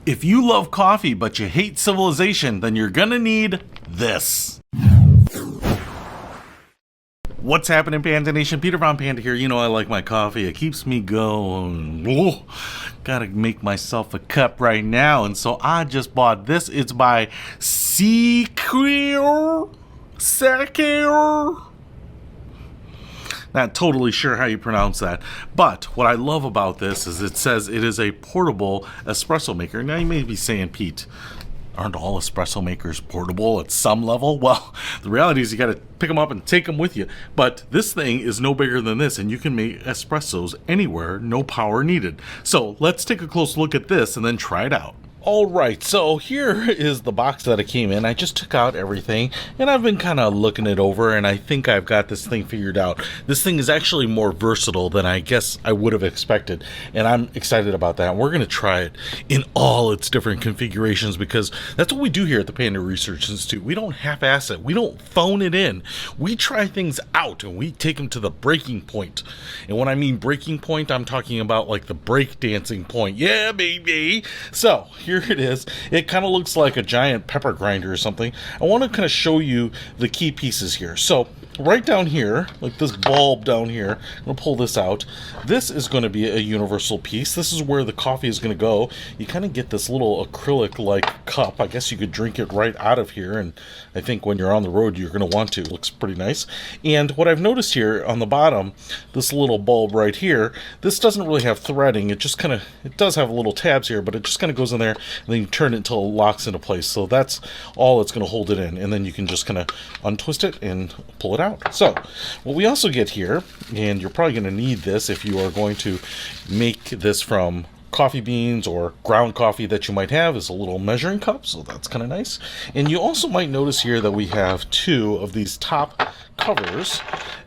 If you love coffee but you hate civilization, then you're gonna need this. What's happening, Panda Nation? Peter Von Panda here. You know I like my coffee. It keeps me going. Oh, gotta make myself a cup right now. And so I just bought this. It's by Sekaer. Not totally sure how you pronounce that, but what I love about this is it says it is a portable espresso maker. Now you may be saying, Pete, aren't all espresso makers portable at some level? Well, the reality is you got to pick them up and take them with you. But this thing is no bigger than this, and you can make espressos anywhere, no power needed. So let's take a close look at this and then try it out. All right, so here is the box that it came in. I just took out everything, and I've been kind of looking it over, and I think I've got this thing figured out. This thing is actually more versatile than I guess I would have expected, and I'm excited about that. We're going to try it in all its different configurations because that's what we do here at the Panda Research Institute. We don't half-ass it. We don't phone it in. We try things out, and we take them to the breaking point. And when I mean breaking point, I'm talking about like the break dancing point. Yeah, baby! So, here it is. It kind of looks like a giant pepper grinder or something. I want to kind of show you the key pieces here. So right down here, like this bulb down here, I'm going to pull this out. This is going to be a universal piece. This is where the coffee is going to go. You kind of get this little acrylic-like cup. I guess you could drink it right out of here, and I think when you're on the road, you're going to want to. It looks pretty nice. And what I've noticed here on the bottom, this little bulb right here, this doesn't really have threading. It just kind of, it does have little tabs here, but it just kind of goes in there, and then you turn it until it locks into place. So that's all it's going to hold it in, and then you can just kind of untwist it and pull it out. So what we also get here, and you're probably going to need this if you are going to make this from coffee beans or ground coffee that you might have, is a little measuring cup, so that's kind of nice. And you also might notice here that we have two of these top covers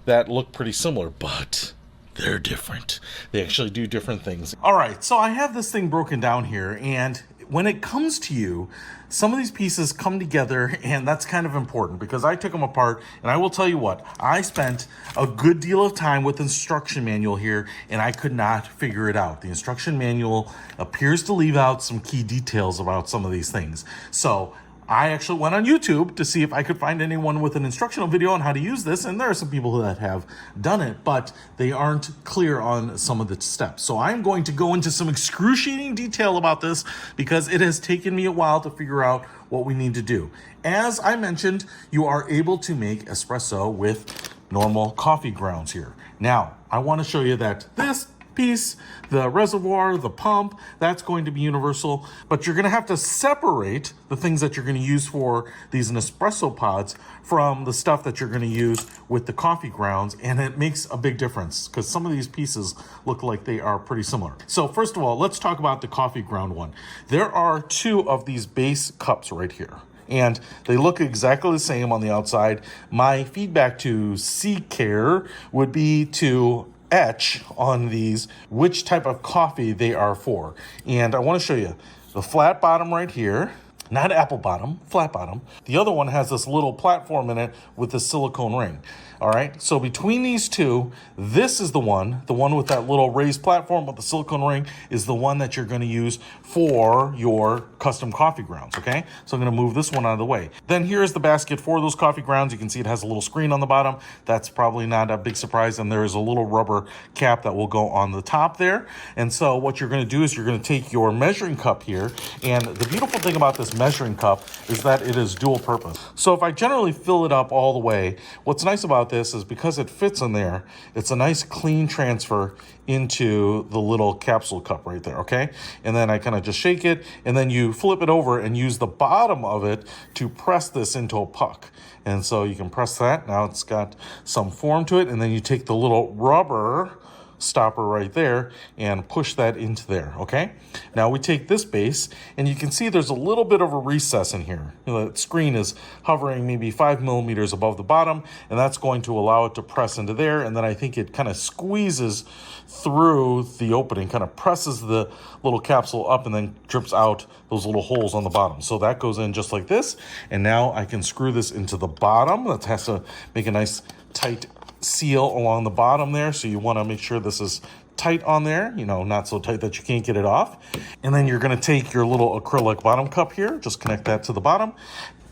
that look pretty similar, but they're different. They actually do different things. All right, so I have this thing broken down here, and when it comes to you, some of these pieces come together, and that's kind of important because I took them apart, and I will tell you what, I spent a good deal of time with the instruction manual here, and I could not figure it out. The instruction manual appears to leave out some key details about some of these things. So I actually went on YouTube to see if I could find anyone with an instructional video on how to use this, and there are some people that have done it, but they aren't clear on some of the steps. So I'm going to go into some excruciating detail about this because it has taken me a while to figure out what we need to do. As I mentioned, you are able to make espresso with normal coffee grounds here. Now, I want to show you that this piece, the reservoir, the pump, that's going to be universal, but you're going to have to separate the things that you're going to use for these Nespresso pods from the stuff that you're going to use with the coffee grounds, and it makes a big difference because some of these pieces look like they are pretty similar. So first of all, let's talk about the coffee ground one. There are two of these base cups right here, and they look exactly the same on the outside. My feedback to Sekaer would be to etch on these which type of coffee they are for. And I want to show you the flat bottom right here, not apple bottom, flat bottom. The other one has this little platform in it with a silicone ring. All right, so between these two, this is the one with that little raised platform with the silicone ring is the one that you're going to use for your custom coffee grounds, okay? So I'm going to move this one out of the way. Then here's the basket for those coffee grounds. You can see it has a little screen on the bottom. That's probably not a big surprise, and there is a little rubber cap that will go on the top there. And so what you're going to do is you're going to take your measuring cup here, and the beautiful thing about this measuring cup is that it is dual purpose. So if I generally fill it up all the way, what's nice about this is because it fits in there, it's a nice clean transfer into the little capsule cup right there, okay? And then I kind of just shake it, and then you flip it over and use the bottom of it to press this into a puck. And so you can press that. Now it's got some form to it, and then you take the little rubber stopper right there and push that into there, okay? Now we take this base, and you can see there's a little bit of a recess in here. The screen is hovering maybe 5 millimeters above the bottom, and that's going to allow it to press into there, and then I think it kind of squeezes through the opening, kind of presses the little capsule up and then drips out those little holes on the bottom. So that goes in just like this, and now I can screw this into the bottom. That has to make a nice tight seal along the bottom there, so you want to make sure this is tight on there, you know, not so tight that you can't get it off. And then you're gonna take your little acrylic bottom cup here, just connect that to the bottom.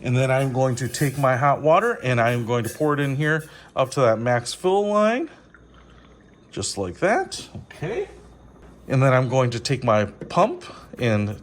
And then I'm going to take my hot water and I'm going to pour it in here up to that max fill line, just like that, okay. And then I'm going to take my pump and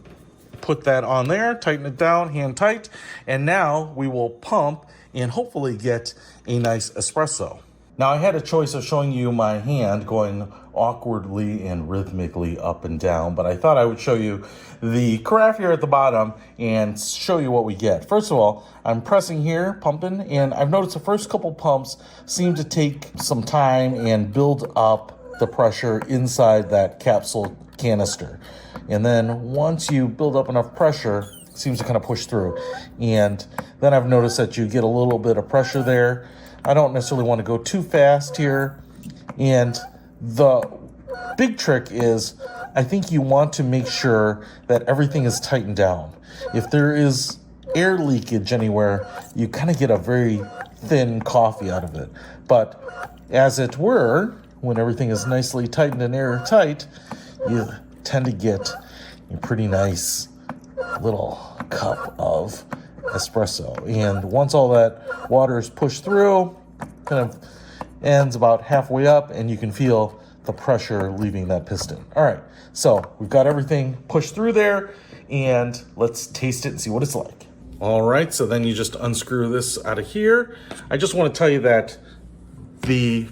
put that on there, tighten it down, hand tight. And now we will pump and hopefully get a nice espresso. Now I had a choice of showing you my hand going awkwardly and rhythmically up and down, but I thought I would show you the carafe here at the bottom and show you what we get. First of all, I'm pressing here, pumping, and I've noticed the first couple pumps seem to take some time and build up the pressure inside that capsule canister. And then once you build up enough pressure, it seems to kind of push through. And then I've noticed that you get a little bit of pressure there. I don't necessarily want to go too fast here. And the big trick is, I think you want to make sure that everything is tightened down. If there is air leakage anywhere, you kind of get a very thin coffee out of it. But as it were, when everything is nicely tightened and airtight, you tend to get a pretty nice little cup of espresso. And once all that water is pushed through, kind of ends about halfway up, and you can feel the pressure leaving that piston. All right, so we've got everything pushed through there, and let's taste it and see what it's like. All right, so then you just unscrew this out of here. I just want to tell you that the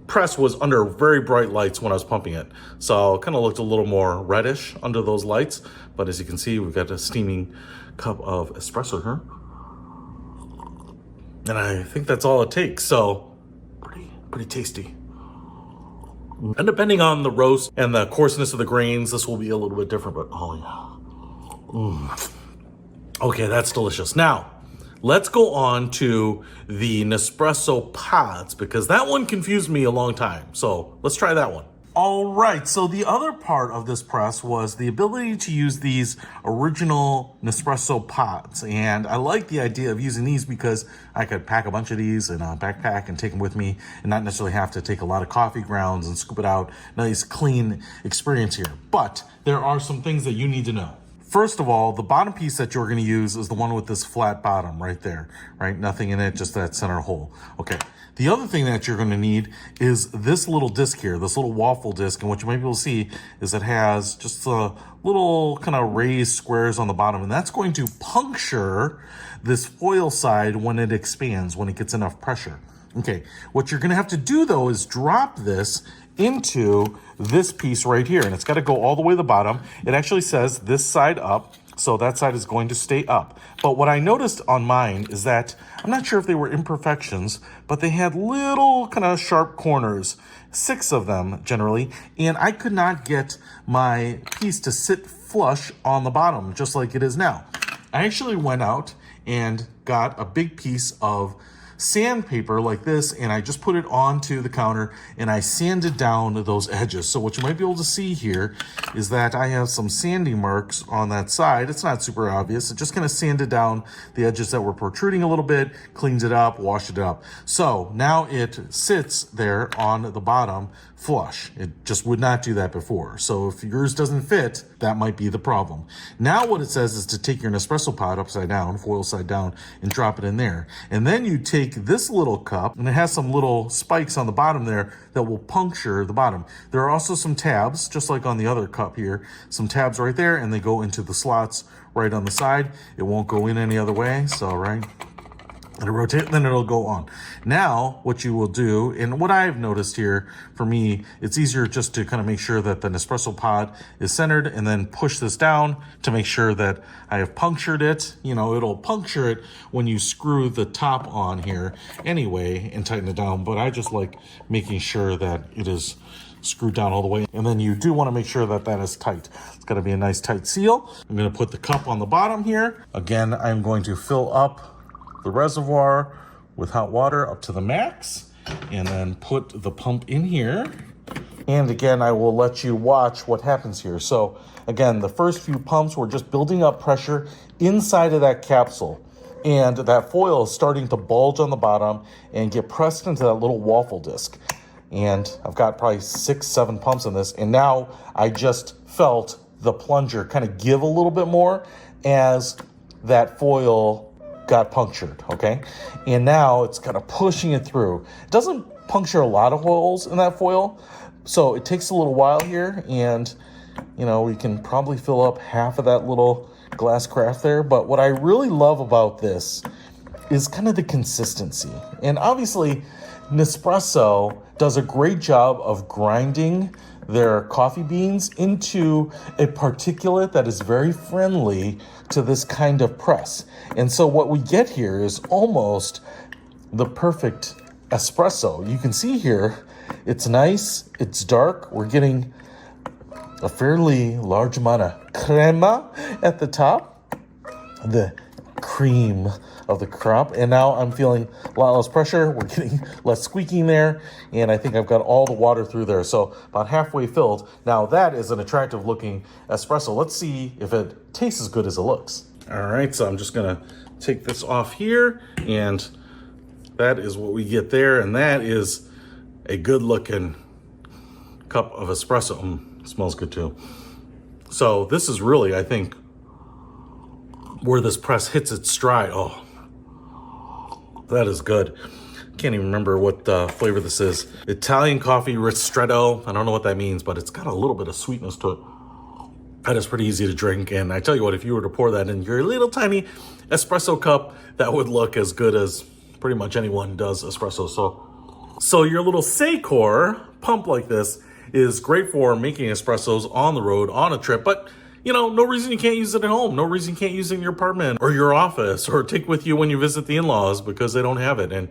press was under very bright lights when I was pumping it, so it kind of looked a little more reddish under those lights. But as you can see, we've got a steaming cup of espresso here, and I think that's all it takes. So pretty tasty. And depending on the roast and the coarseness of the grains, this will be a little bit different. But oh yeah, okay, that's delicious. Now let's go on to the Nespresso pods, because that one confused me a long time. So let's try that one. All right, so the other part of this press was the ability to use these original Nespresso pods. And I like the idea of using these because I could pack a bunch of these in a backpack and take them with me and not necessarily have to take a lot of coffee grounds and scoop it out. Nice, clean experience here. But there are some things that you need to know. First of all, the bottom piece that you're going to use is the one with this flat bottom right there, right? Nothing in it, just that center hole. Okay. The other thing that you're going to need is this little disc here, this little waffle disc. And what you might be able to see is it has just a little kind of raised squares on the bottom. And that's going to puncture this foil side when it expands, when it gets enough pressure. Okay. What you're going to have to do though is drop this into this piece right here, and it's got to go all the way to the bottom. It actually says this side up, so that side is going to stay up. But what I noticed on mine is that I'm not sure if they were imperfections, but they had little kind of sharp corners, 6 of them generally, and I could not get my piece to sit flush on the bottom just like it is now. I actually went out and got a big piece of sandpaper like this, and I just put it onto the counter and I sanded down those edges. So what you might be able to see here is that I have some sanding marks on that side. It's not super obvious. It just kind of sanded down the edges that were protruding a little bit, cleans it up, washed it up. So now it sits there on the bottom flush. It just would not do that before. So if yours doesn't fit, that might be the problem. Now what it says is to take your Nespresso pod upside down, foil side down, and drop it in there. And then you take this little cup, and it has some little spikes on the bottom there that will puncture the bottom. There are also some tabs, just like on the other cup here, some tabs right there, and they go into the slots right on the side. It won't go in any other way, so right. It'll rotate, then it'll go on. Now, what you will do, and what I've noticed here, for me, it's easier just to kind of make sure that the Nespresso pod is centered and then push this down to make sure that I have punctured it. You know, it'll puncture it when you screw the top on here anyway and tighten it down. But I just like making sure that it is screwed down all the way. And then you do want to make sure that that is tight. It's got to be a nice tight seal. I'm going to put the cup on the bottom here. Again, I'm going to fill up the reservoir with hot water up to the max, and then put the pump in here. And again, I will let you watch what happens here. So again, the first few pumps were just building up pressure inside of that capsule, and that foil is starting to bulge on the bottom and get pressed into that little waffle disc. And I've got probably 6, 7 pumps in this. And now I just felt the plunger kind of give a little bit more as that foil got punctured, okay? And now it's kind of pushing it through. It doesn't puncture a lot of holes in that foil, so it takes a little while here, and you know, we can probably fill up half of that little glass carafe there. But what I really love about this is kind of the consistency. And obviously, Nespresso does a great job of grinding their coffee beans into a particulate that is very friendly to this kind of press. And so what we get here is almost the perfect espresso. You can see here, it's nice, it's dark. We're getting a fairly large amount of crema at the top, the cream of the crop. And now I'm feeling a lot less pressure. We're getting less squeaking there. And I think I've got all the water through there. So about halfway filled. Now that is an attractive looking espresso. Let's see if it tastes as good as it looks. All right, so I'm just gonna take this off here, and that is what we get there. And that is a good looking cup of espresso. Smells good too. So this is really, I think, where this press hits its stride. Oh, that is good. Can't even remember what flavor this is. Italian coffee ristretto. I don't know what that means, but it's got a little bit of sweetness to it. That is pretty easy to drink. And I tell you what, if you were to pour that in your little tiny espresso cup, that would look as good as pretty much anyone does espresso. So your little Sekaer pump like this is great for making espressos on the road, on a trip, but you know, no reason you can't use it at home. No reason you can't use it in your apartment or your office, or take with you when you visit the in-laws because they don't have it, and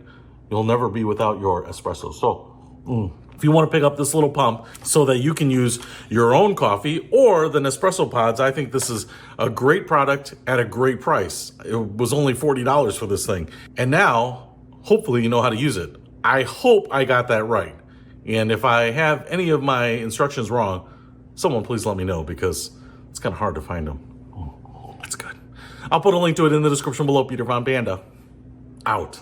you'll never be without your espresso. So if you want to pick up this little pump so that you can use your own coffee or the Nespresso pods, I think this is a great product at a great price. It was only $40 for this thing. And now, hopefully you know how to use it. I hope I got that right. And if I have any of my instructions wrong, someone please let me know, because it's kind of hard to find them. That's good. I'll put a link to it in the description below. Peter von Panda, out.